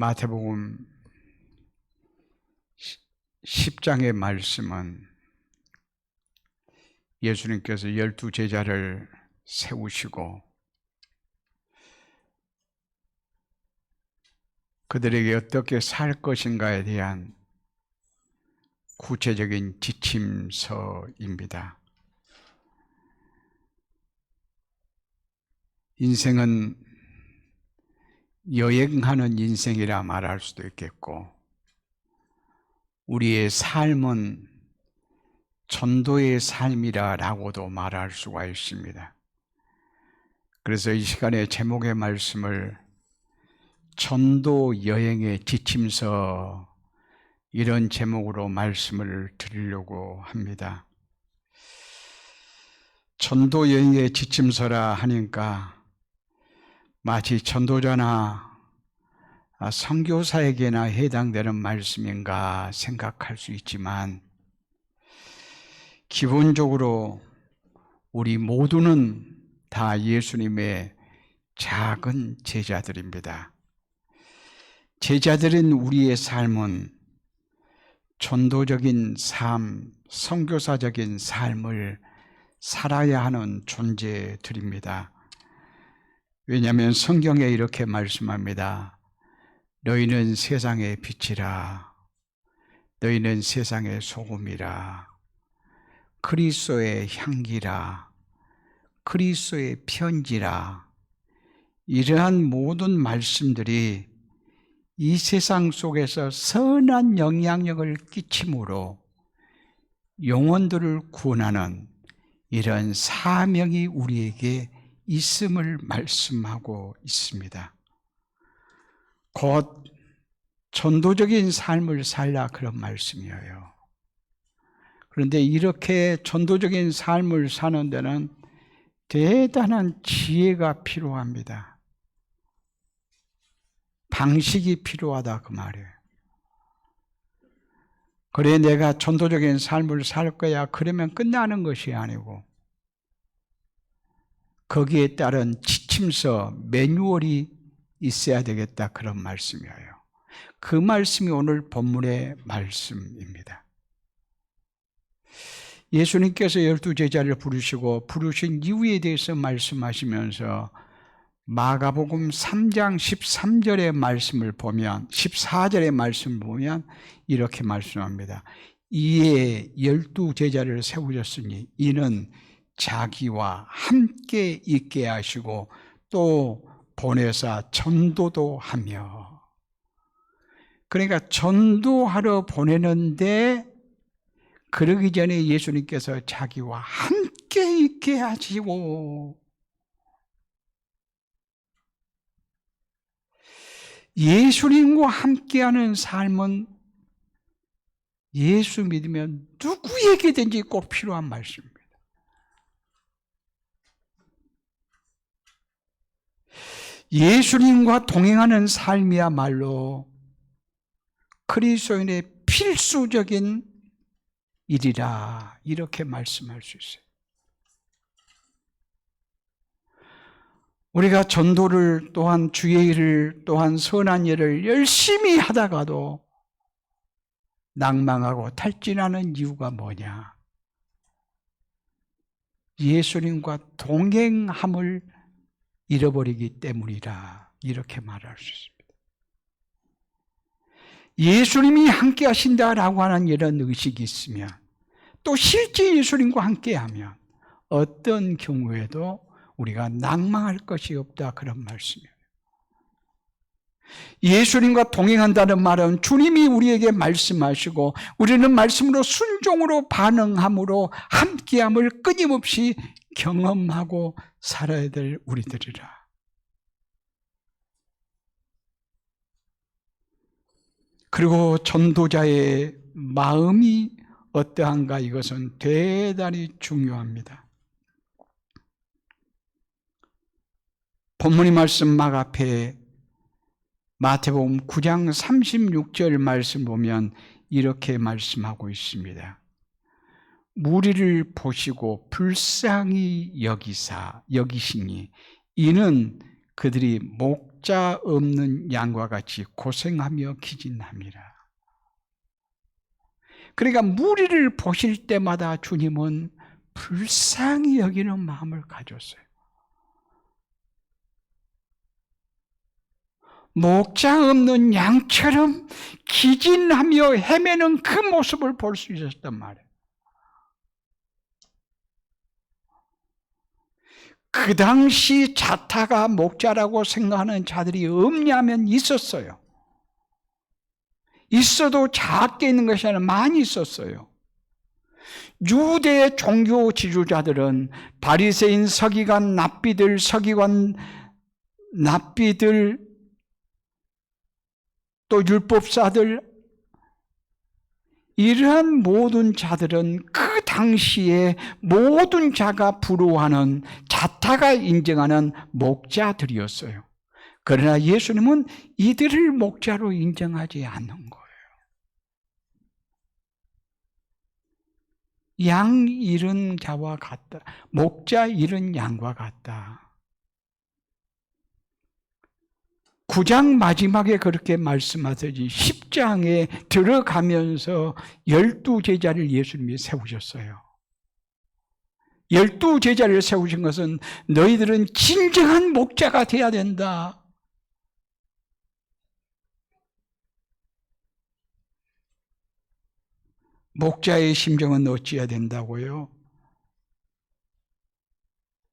마태복음 10장의 말씀은 예수님께서 12 제자를 세우시고 그들에게 어떻게 살 것인가에 대한 구체적인 지침서입니다. 인생은 여행하는 인생이라 말할 수도 있겠고, 우리의 삶은 전도의 삶이라고도 말할 수가 있습니다. 그래서 이 시간에 제목의 말씀을 전도 여행의 지침서, 이런 제목으로 말씀을 드리려고 합니다. 전도 여행의 지침서라 하니까 마치 전도자나 선교사에게나 해당되는 말씀인가 생각할 수 있지만, 기본적으로 우리 모두는 다 예수님의 작은 제자들입니다. 제자들인 우리의 삶은 전도적인 삶, 선교사적인 삶을 살아야 하는 존재들입니다. 왜냐하면 성경에 이렇게 말씀합니다. 너희는 세상의 빛이라. 너희는 세상의 소금이라. 그리스도의 향기라. 그리스도의 편지라. 이러한 모든 말씀들이 이 세상 속에서 선한 영향력을 끼침으로 영혼들을 구원하는 이런 사명이 우리에게 있음을 말씀하고 있습니다. 곧 전도적인 삶을 살라, 그런 말씀이에요. 그런데 이렇게 전도적인 삶을 사는 데는 대단한 지혜가 필요합니다. 방식이 필요하다, 그 말이에요. 그래 내가 전도적인 삶을 살 거야, 그러면 끝나는 것이 아니고 거기에 따른 지침서, 매뉴얼이 있어야 되겠다, 그런 말씀이에요. 그 말씀이 오늘 본문의 말씀입니다. 예수님께서 12 제자를 부르신 이유에 대해서 말씀하시면서 마가복음 3장 13절의 말씀을 보면, 14절의 말씀을 보면 이렇게 말씀합니다. 이에 12 제자를 세우셨으니 이는 자기와 함께 있게 하시고 또 보내사 전도도 하며. 그러니까 전도하러 보내는데 그러기 전에 예수님께서 자기와 함께 있게 하시고, 예수님과 함께하는 삶은 예수 믿으면 누구에게든지 꼭 필요한 말씀입니다. 예수님과 동행하는 삶이야말로 그리스도인의 필수적인 일이라, 이렇게 말씀할 수 있어요. 우리가 전도를 또한 주의 일을 또한 선한 일을 열심히 하다가도 낭망하고 탈진하는 이유가 뭐냐? 예수님과 동행함을 잃어버리기 때문이라, 이렇게 말할 수 있습니다. 예수님이 함께 하신다라고 하는 이런 의식이 있으면, 또 실제 예수님과 함께하면 어떤 경우에도 우리가 낭망할 것이 없다, 그런 말씀이에요. 예수님과 동행한다는 말은 주님이 우리에게 말씀하시고 우리는 말씀으로 순종으로 반응함으로 함께함을 끊임없이 경험하고 살아야 될 우리들이라. 그리고 전도자의 마음이 어떠한가, 이것은 대단히 중요합니다. 본문의 말씀 막 앞에 마태복음 9장 36절 말씀 보면 이렇게 말씀하고 있습니다. 무리를 보시고 불쌍히 여기시니 이는 그들이 목자 없는 양과 같이 고생하며 기진함이라. 그러니까 무리를 보실 때마다 주님은 불쌍히 여기는 마음을 가졌어요. 목자 없는 양처럼 기진하며 헤매는 그 모습을 볼 수 있었단 말이에요. 그 당시 자타가 목자라고 생각하는 자들이 없냐면 있었어요. 있어도 작게 있는 것이 아니라 많이 있었어요. 유대 종교 지도자들은 바리새인, 서기관, 납비들, 또 율법사들, 이러한 모든 자들은 그 당시에 모든 자가 부러워하는 자타가 인정하는 목자들이었어요. 그러나 예수님은 이들을 목자로 인정하지 않는 거예요. 양 잃은 자와 같다. 목자 잃은 양과 같다. 9장 마지막에 그렇게 말씀하듯이 10장에 들어가면서 12제자를 예수님이 세우셨어요. 12제자를 세우신 것은 너희들은 진정한 목자가 되어야 된다. 목자의 심정은 어찌해야 된다고요?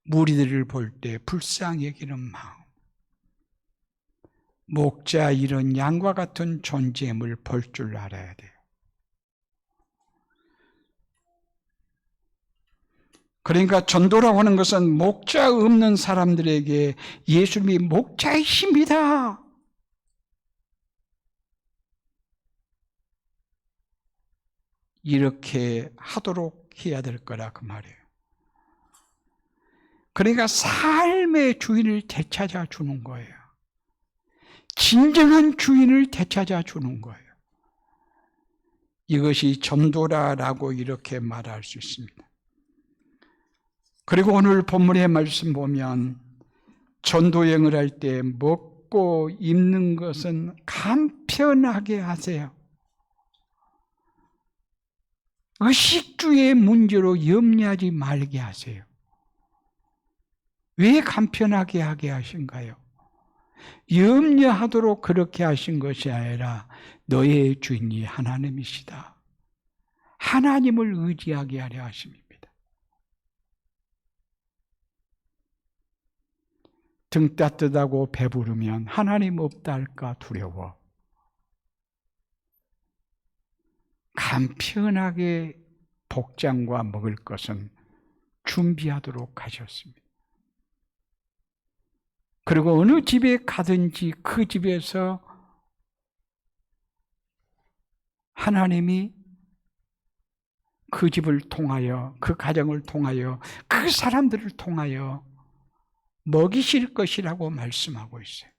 무리들을 볼 때 불쌍히 여기는 마음. 목자 이런 양과 같은 존재임을 볼 줄 알아야 돼요. 그러니까 전도라고 하는 것은 목자 없는 사람들에게 예수님이 목자이십니다. 이렇게 하도록 해야 될 거라 그 말이에요. 그러니까 삶의 주인을 되찾아 주는 거예요. 진정한 주인을 되찾아 주는 거예요. 이것이 전도라라고 이렇게 말할 수 있습니다. 그리고 오늘 본문의 말씀 보면 전도여행을 할 때 먹고 입는 것은 간편하게 하세요. 의식주의 문제로 염려하지 말게 하세요. 왜 간편하게 하게 하신가요? 염려하도록 그렇게 하신 것이 아니라 너의 주인이 하나님이시다. 하나님을 의지하게 하려 하십니다. 등 따뜻하고 배부르면 하나님 없다 할까 두려워. 간편하게 복장과 먹을 것은 준비하도록 하셨습니다. 그리고 어느 집에 가든지 그 집에서 하나님이 그 집을 통하여, 그 가정을 통하여, 그 사람들을 통하여 먹이실 것이라고 말씀하고 있어요.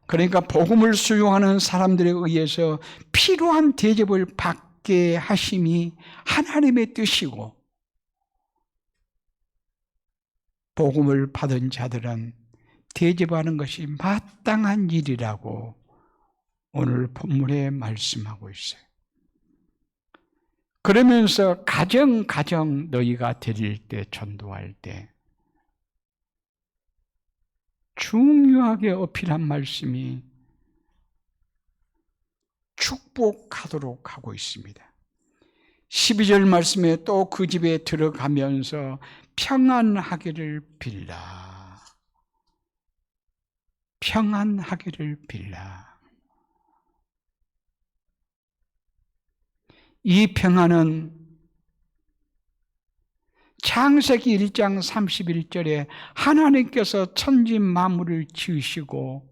그러니까 복음을 수용하는 사람들에 의해서 필요한 대접을 받게 하심이 하나님의 뜻이고, 복음을 받은 자들은 대접하는 것이 마땅한 일이라고 오늘 본문에 말씀하고 있어요. 그러면서 가정 너희가 드릴 때, 전도할 때 중요하게 어필한 말씀이 축복하도록 하고 있습니다. 12절 말씀에 또 그 집에 들어가면서 평안하기를 빌라. 평안하기를 빌라. 이 평안은 창세기 1장 31절에 하나님께서 천지 만물을 지으시고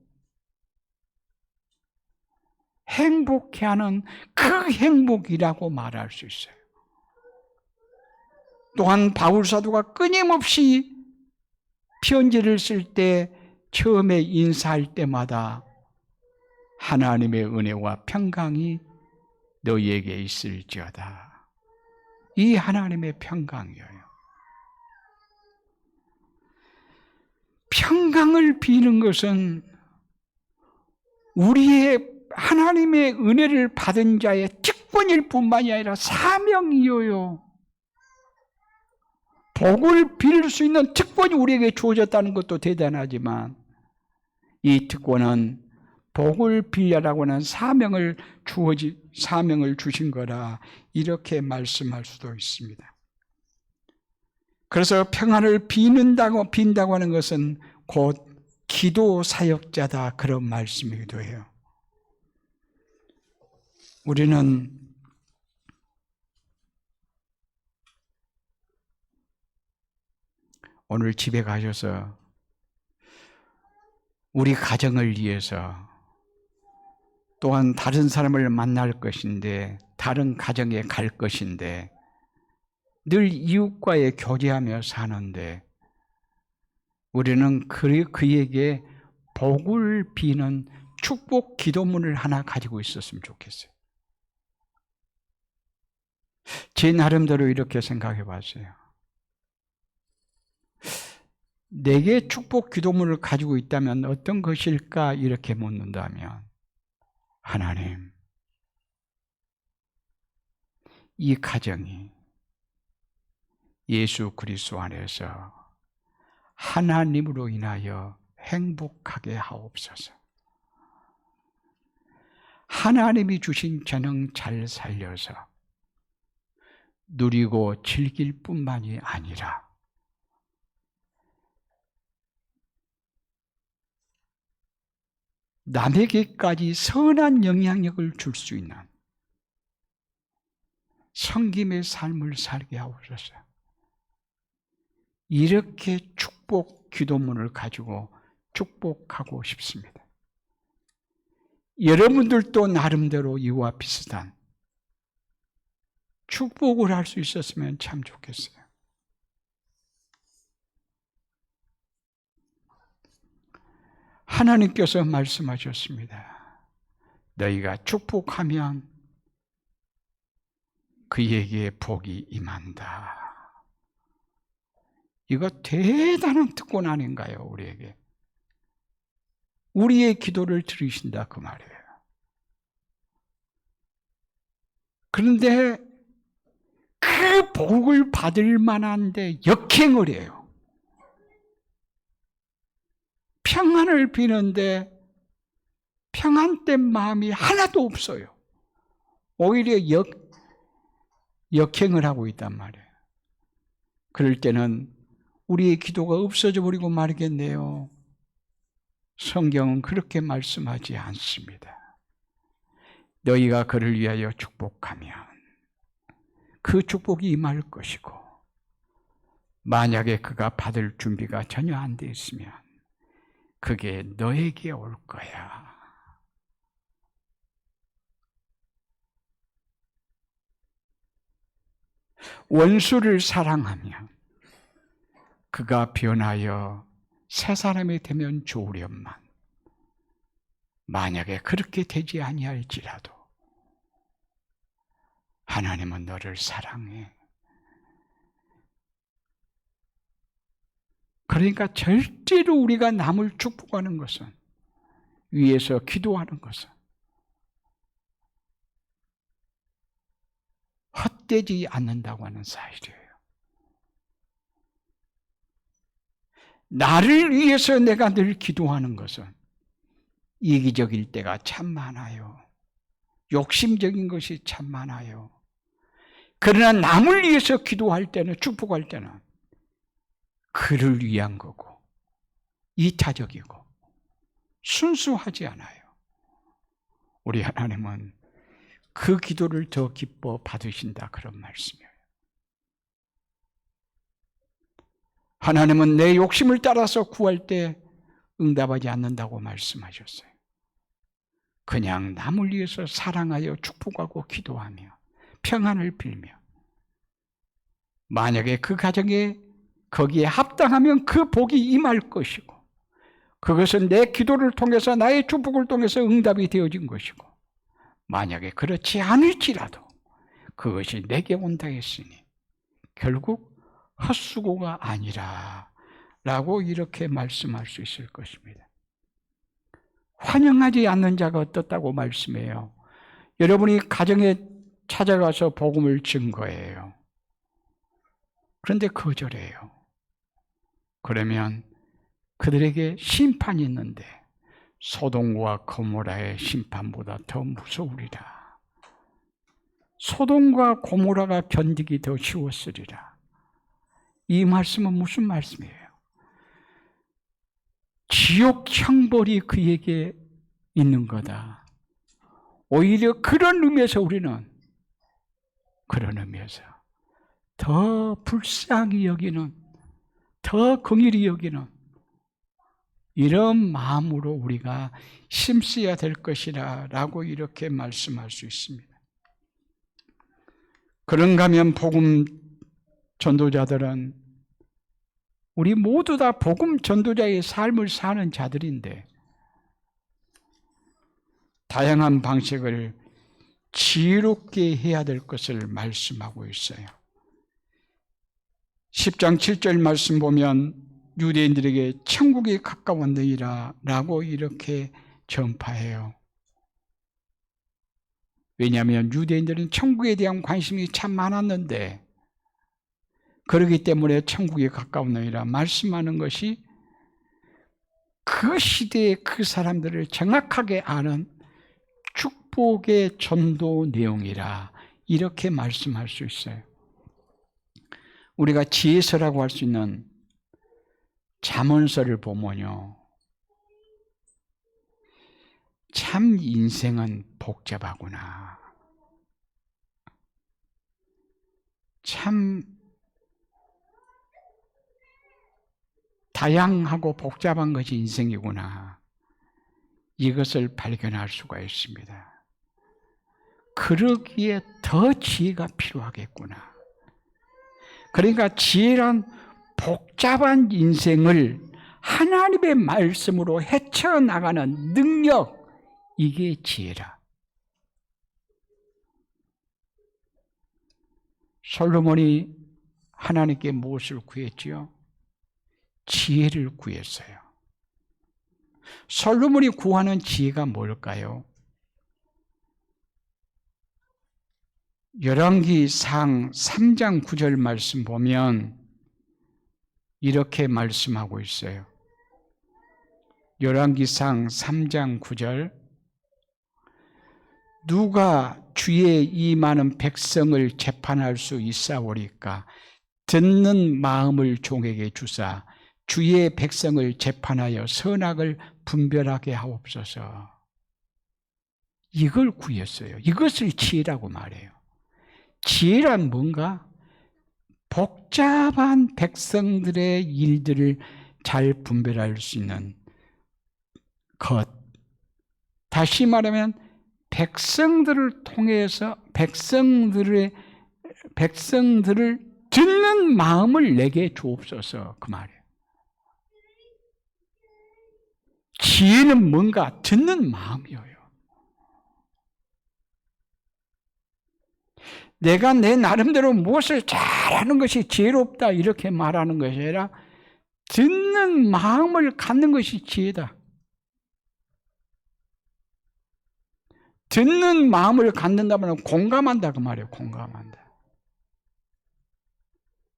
행복해 하는 그 행복이라고 말할 수 있어요. 또한 바울 사도가 끊임없이 편지를 쓸 때 처음에 인사할 때마다 하나님의 은혜와 평강이 너희에게 있을지어다. 이 하나님의 평강이에요. 평강을 비는 것은 우리의 하나님의 은혜를 받은 자의 특권일 뿐만이 아니라 사명이에요. 복을 빌 수 있는 특권이 우리에게 주어졌다는 것도 대단하지만 이 특권은 복을 빌려라고 하는 사명을 주신 거라 이렇게 말씀할 수도 있습니다. 그래서 평안을 빈다고 하는 것은 곧 기도 사역자다 그런 말씀이기도 해요. 우리는 오늘 집에 가셔서 우리 가정을 위해서 또한 다른 사람을 만날 것인데 다른 가정에 갈 것인데 늘 이웃과의 교제하며 사는데 우리는 그에게 복을 비는 축복 기도문을 하나 가지고 있었으면 좋겠어요. 제 나름대로 이렇게 생각해 봤어요. 내게 축복 기도문을 가지고 있다면 어떤 것일까 이렇게 묻는다면 하나님, 이 가정이 예수 그리스도 안에서 하나님으로 인하여 행복하게 하옵소서. 하나님이 주신 재능 잘 살려서 누리고 즐길 뿐만이 아니라 남에게까지 선한 영향력을 줄 수 있는 섬김의 삶을 살게 하옵소서. 이렇게 축복 기도문을 가지고 축복하고 싶습니다. 여러분들도 나름대로 이와 비슷한 축복을 할 수 있었으면 참 좋겠어요. 하나님께서 말씀하셨습니다. 너희가 축복하면 그에게 복이 임한다. 이거 대단한 특권 아닌가요, 우리에게? 우리의 기도를 들으신다 그 말이에요. 그런데 그 복을 받을 만한데 역행을 해요. 평안을 비는데 평안된 마음이 하나도 없어요. 오히려 역행을 하고 있단 말이에요. 그럴 때는 우리의 기도가 없어져 버리고 말겠네요. 성경은 그렇게 말씀하지 않습니다. 너희가 그를 위하여 축복하면 그 축복이 임할 것이고 만약에 그가 받을 준비가 전혀 안 돼 있으면 그게 너에게 올 거야. 원수를 사랑하면 그가 변하여 새 사람이 되면 좋으련만 만약에 그렇게 되지 아니할지라도 하나님은 너를 사랑해. 그러니까 절대로 우리가 남을 축복하는 것은, 위해서 기도하는 것은 헛되지 않는다고 하는 사실이에요. 나를 위해서 내가 늘 기도하는 것은 이기적일 때가 참 많아요. 욕심적인 것이 참 많아요. 그러나 남을 위해서 기도할 때는, 축복할 때는 그를 위한 거고 이타적이고 순수하지 않아요. 우리 하나님은 그 기도를 더 기뻐 받으신다 그런 말씀이에요. 하나님은 내 욕심을 따라서 구할 때 응답하지 않는다고 말씀하셨어요. 그냥 남을 위해서 사랑하여 축복하고 기도하며 평안을 빌며 만약에 그 가정에 거기에 합당하면 그 복이 임할 것이고 그것은 내 기도를 통해서 나의 축복을 통해서 응답이 되어진 것이고 만약에 그렇지 않을지라도 그것이 내게 온다 했으니 결국 헛수고가 아니라 라고 이렇게 말씀할 수 있을 것입니다. 환영하지 않는 자가 어떻다고 말씀해요. 여러분이 가정에 찾아가서 복음을 증거해요. 그런데 거절해요. 그러면 그들에게 심판이 있는데 소돔과 고모라의 심판보다 더 무서우리라. 소돔과 고모라가 견디기 더 쉬웠으리라. 이 말씀은 무슨 말씀이에요? 지옥 형벌이 그에게 있는 거다. 오히려 그런 의미에서 우리는 그런 의미에서 더 불쌍히 여기는, 더 긍휼히 여기는 이런 마음으로 우리가 힘써야 될 것이라 라고 이렇게 말씀할 수 있습니다. 그런가 하면 복음 전도자들은 우리 모두 다 복음 전도자의 삶을 사는 자들인데 다양한 방식을 지혜롭게 해야 될 것을 말씀하고 있어요. 10장 7절 말씀 보면 유대인들에게 천국이 가까웠느니라 라고 이렇게 전파해요. 왜냐하면 유대인들은 천국에 대한 관심이 참 많았는데 그렇기 때문에 천국이 가까웠느니라 말씀하는 것이 그 시대의 그 사람들을 정확하게 아는 축복의 전도 내용이라 이렇게 말씀할 수 있어요. 우리가 지혜서라고 할 수 있는 잠언서를 보면요, 참 인생은 복잡하구나. 참 다양하고 복잡한 것이 인생이구나. 이것을 발견할 수가 있습니다. 그러기에 더 지혜가 필요하겠구나. 그러니까 지혜란 복잡한 인생을 하나님의 말씀으로 헤쳐나가는 능력, 이게 지혜라. 솔로몬이 하나님께 무엇을 구했지요? 지혜를 구했어요. 솔로몬이 구하는 지혜가 뭘까요? 열왕기상 3장 9절 말씀 보면 이렇게 말씀하고 있어요. 열왕기상 3장 9절, 누가 주의 이 많은 백성을 재판할 수 있사오리까? 듣는 마음을 종에게 주사 주의 백성을 재판하여 선악을 분별하게 하옵소서. 이걸 구했어요. 이것을 지혜라고 말해요. 지혜란 뭔가 복잡한 백성들의 일들을 잘 분별할 수 있는 것. 다시 말하면 백성들을 통해서 백성들을 듣는 마음을 내게 주옵소서, 그 말이에요. 지혜는 뭔가 듣는 마음이에요. 내가 내 나름대로 무엇을 잘하는 것이 지혜롭다 이렇게 말하는 것이 아니라 듣는 마음을 갖는 것이 지혜다. 듣는 마음을 갖는다면 공감한다 그 말이에요. 공감한다.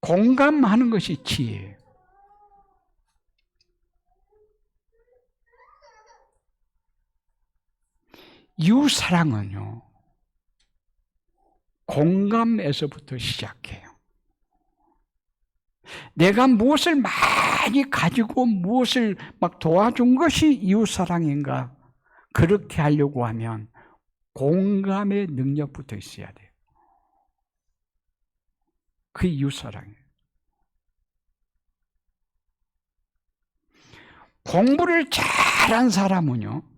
공감하는 것이 지혜예요. 이웃사랑은요, 공감에서부터 시작해요. 내가 무엇을 많이 가지고 무엇을 막 도와준 것이 이웃사랑인가? 그렇게 하려고 하면 공감의 능력부터 있어야 돼요. 그게 이웃사랑이에요. 공부를 잘한 사람은요,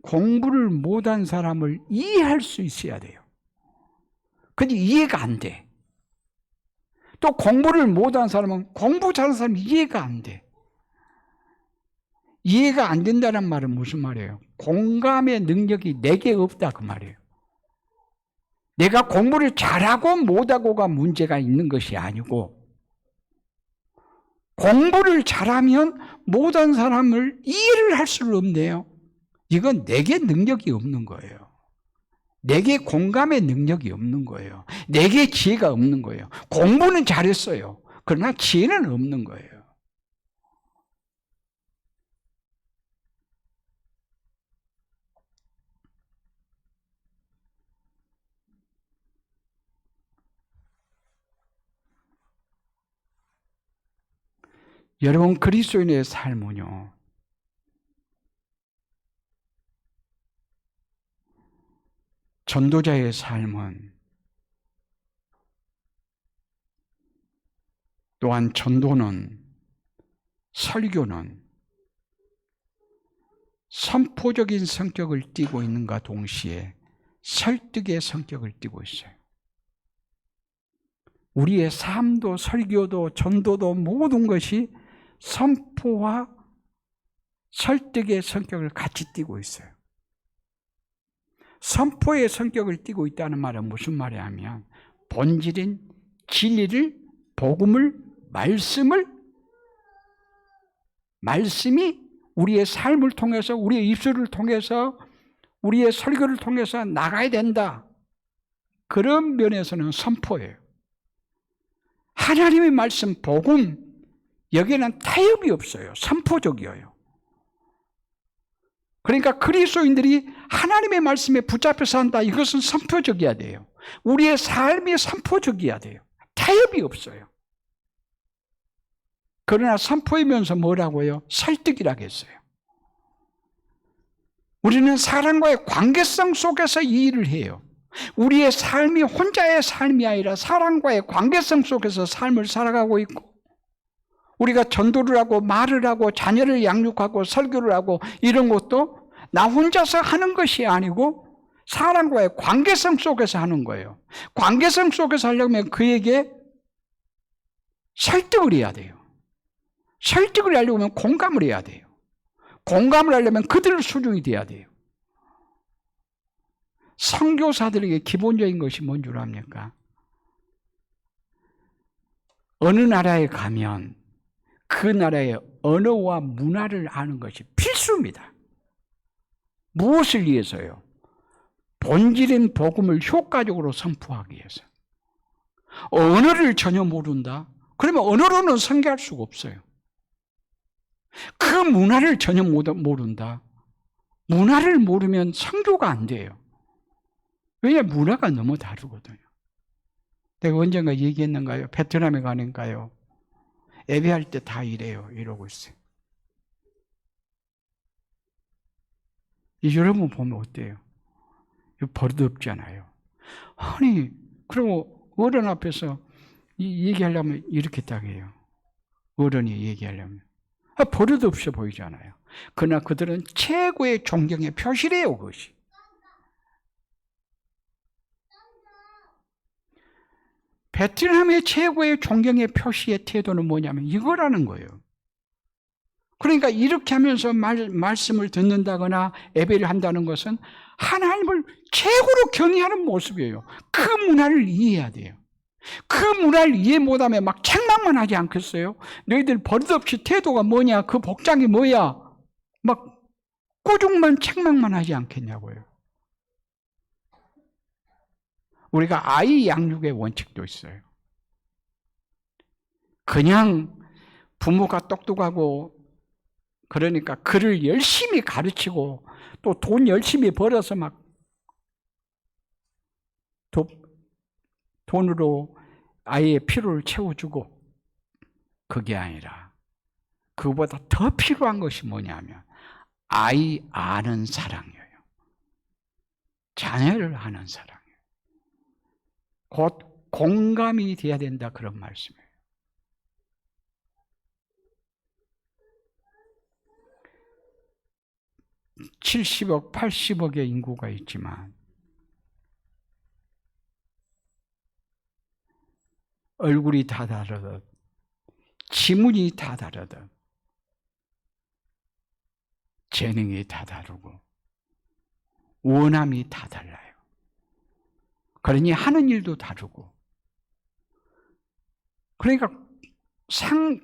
공부를 못한 사람을 이해할 수 있어야 돼요. 근데 이해가 안 돼. 또 공부를 못한 사람은 공부 잘하는 사람은 이해가 안 돼. 이해가 안 된다는 말은 무슨 말이에요? 공감의 능력이 내게 없다 그 말이에요. 내가 공부를 잘하고 못하고가 문제가 있는 것이 아니고 공부를 잘하면 못한 사람을 이해를 할 수는 없네요. 이건 내게 능력이 없는 거예요. 내게 공감의 능력이 없는 거예요. 내게 지혜가 없는 거예요. 공부는 잘했어요. 그러나 지혜는 없는 거예요. 여러분, 그리스도인의 삶은요, 전도자의 삶은 또한 전도는, 설교는 선포적인 성격을 띠고 있는가 동시에 설득의 성격을 띠고 있어요. 우리의 삶도 설교도 전도도 모든 것이 선포와 설득의 성격을 같이 띠고 있어요. 선포의 성격을 띠고 있다는 말은 무슨 말이냐 하면 본질인 진리를, 복음을, 말씀이 우리의 삶을 통해서, 우리의 입술을 통해서, 우리의 설교를 통해서 나가야 된다. 그런 면에서는 선포예요. 하나님의 말씀, 복음, 여기에는 타협이 없어요. 선포적이에요. 그러니까 그리스도인들이 하나님의 말씀에 붙잡혀 산다. 이것은 선포적이어야 돼요. 우리의 삶이 선포적이어야 돼요. 타협이 없어요. 그러나 선포이면서 뭐라고요? 설득이라고 했어요. 우리는 사람과의 관계성 속에서 이 일을 해요. 우리의 삶이 혼자의 삶이 아니라 사람과의 관계성 속에서 삶을 살아가고 있고, 우리가 전도를 하고 말을 하고 자녀를 양육하고 설교를 하고 이런 것도 나 혼자서 하는 것이 아니고 사람과의 관계성 속에서 하는 거예요. 관계성 속에서 하려면 그에게 설득을 해야 돼요. 설득을 하려면 공감을 해야 돼요. 공감을 하려면 그들 수준이 돼야 돼요. 선교사들에게 기본적인 것이 뭔 줄 압니까? 어느 나라에 가면 그 나라의 언어와 문화를 아는 것이 필수입니다. 무엇을 위해서요? 본질인 복음을 효과적으로 선포하기 위해서. 언어를 전혀 모른다? 그러면 언어로는 선교할 수가 없어요. 그 문화를 전혀 모른다? 문화를 모르면 선교가 안 돼요. 왜냐하면 문화가 너무 다르거든요. 내가 언젠가 얘기했는가요? 베트남에 가니까요, 예배할 때 다 이래요. 이러고 있어요. 여러분 보면 어때요? 이거 버릇없잖아요. 아니, 그리고 어른 앞에서 얘기하려면 이렇게 딱 해요. 어른이 얘기하려면. 버릇없어 보이잖아요. 그러나 그들은 최고의 존경의 표시래요, 그것이. 베트남의 최고의 존경의 표시의 태도는 뭐냐면 이거라는 거예요. 그러니까 이렇게 하면서 말씀을 듣는다거나 예배를 한다는 것은 하나님을 최고로 경외하는 모습이에요. 그 문화를 이해해야 돼요. 그 문화를 이해 못하면 막 책망만 하지 않겠어요? 너희들 버릇없이 태도가 뭐냐? 그 복장이 뭐야? 막 꾸중만 책망만 하지 않겠냐고요. 우리가 아이 양육의 원칙도 있어요. 그냥 부모가 똑똑하고 그러니까 그를 열심히 가르치고 또 돈 열심히 벌어서 막 돈으로 아이의 필요를 채워주고, 그게 아니라 그보다 더 필요한 것이 뭐냐면 아이 아는 사랑이에요. 자녀를 아는 사랑이에요. 곧 공감이 돼야 된다, 그런 말씀이에요. (70억) (80억의) 인구가 있지만 얼굴이 다 다르듯 지문이 다 다르듯 재능이 다 다르고 원함이 다 달라요. 그러니 하는 일도 다르고. 그러니까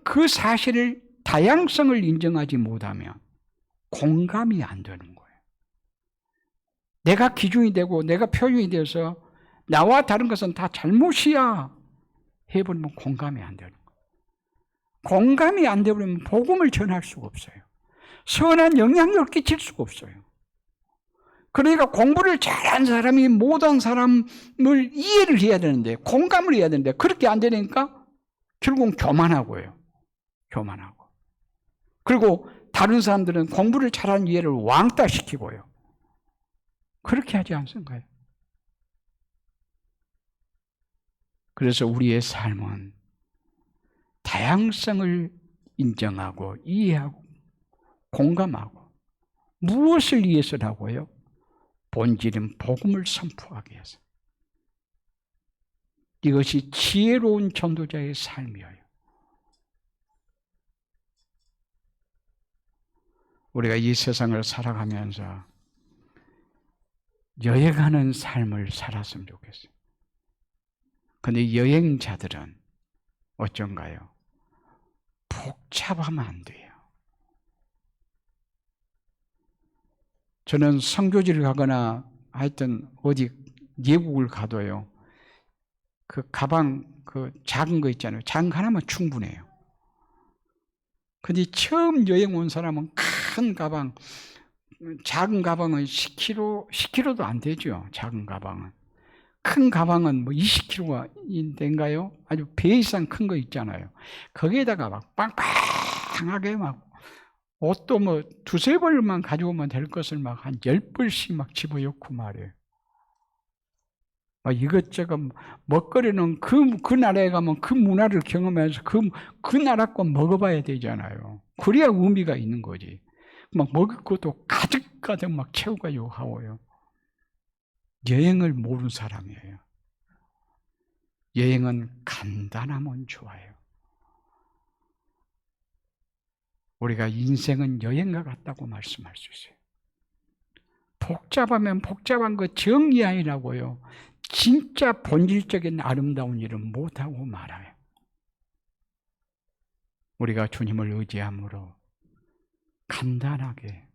그 사실을, 다양성을 인정하지 못하면 공감이 안 되는 거예요. 내가 기준이 되고 내가 표준이 돼서 나와 다른 것은 다 잘못이야 해버리면 공감이 안 되는 거예요. 공감이 안 되버리면 복음을 전할 수가 없어요. 선한 영향력을 끼칠 수가 없어요. 그러니까 공부를 잘한 사람이 못한 사람을 이해를 해야 되는데, 공감을 해야 되는데 그렇게 안 되니까 결국은 교만하고요. 교만하고. 그리고 다른 사람들은 공부를 잘한 이해를 왕따시키고요. 그렇게 하지 않습니까? 그래서 우리의 삶은 다양성을 인정하고 이해하고 공감하고, 무엇을 위해서라고요? 본질은 복음을 선포하기 위해서. 이것이 지혜로운 전도자의 삶이에요. 우리가 이 세상을 살아가면서 여행하는 삶을 살았으면 좋겠어요. 그런데 여행자들은 어쩐가요? 복잡하면 안 돼요. 저는 선교지를 가거나 하여튼 어디 예국을 가도요, 그 가방, 그 작은 거 있잖아요. 작은 거 하나면 충분해요. 근데 처음 여행 온 사람은 큰 가방, 작은 가방은 10kg도 안 되죠. 작은 가방은. 큰 가방은 뭐 20kg가 된가요? 아주 배 이상 큰 거 있잖아요. 거기에다가 막 빵빵하게 막 옷도 뭐 두세 벌만 가져오면 될 것을 막 한 10벌씩 막 집어넣고 말이에요. 이것저것 먹거리는 그 나라에 가면 그 문화를 경험해서 그 나라 거 먹어봐야 되잖아요. 그래야 의미가 있는 거지. 막 먹을 것도 가득가득 막 채우가지고 하고요. 여행을 모르는 사람이에요. 여행은 간단하면 좋아요. 우리가 인생은 여행과 같다고 말씀할 수 있어요. 복잡하면 복잡한 거 정리하라고요. 진짜 본질적인 아름다운 일은 못하고 말아요. 우리가 주님을 의지함으로 간단하게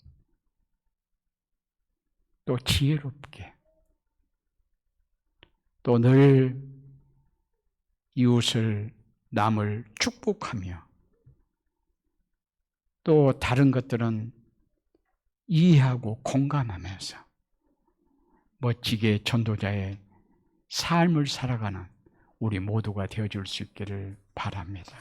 또 지혜롭게 또 늘 이웃을 남을 축복하며 또 다른 것들은 이해하고 공감하면서 멋지게 전도자의 삶을 살아가는 우리 모두가 되어줄 수 있기를 바랍니다.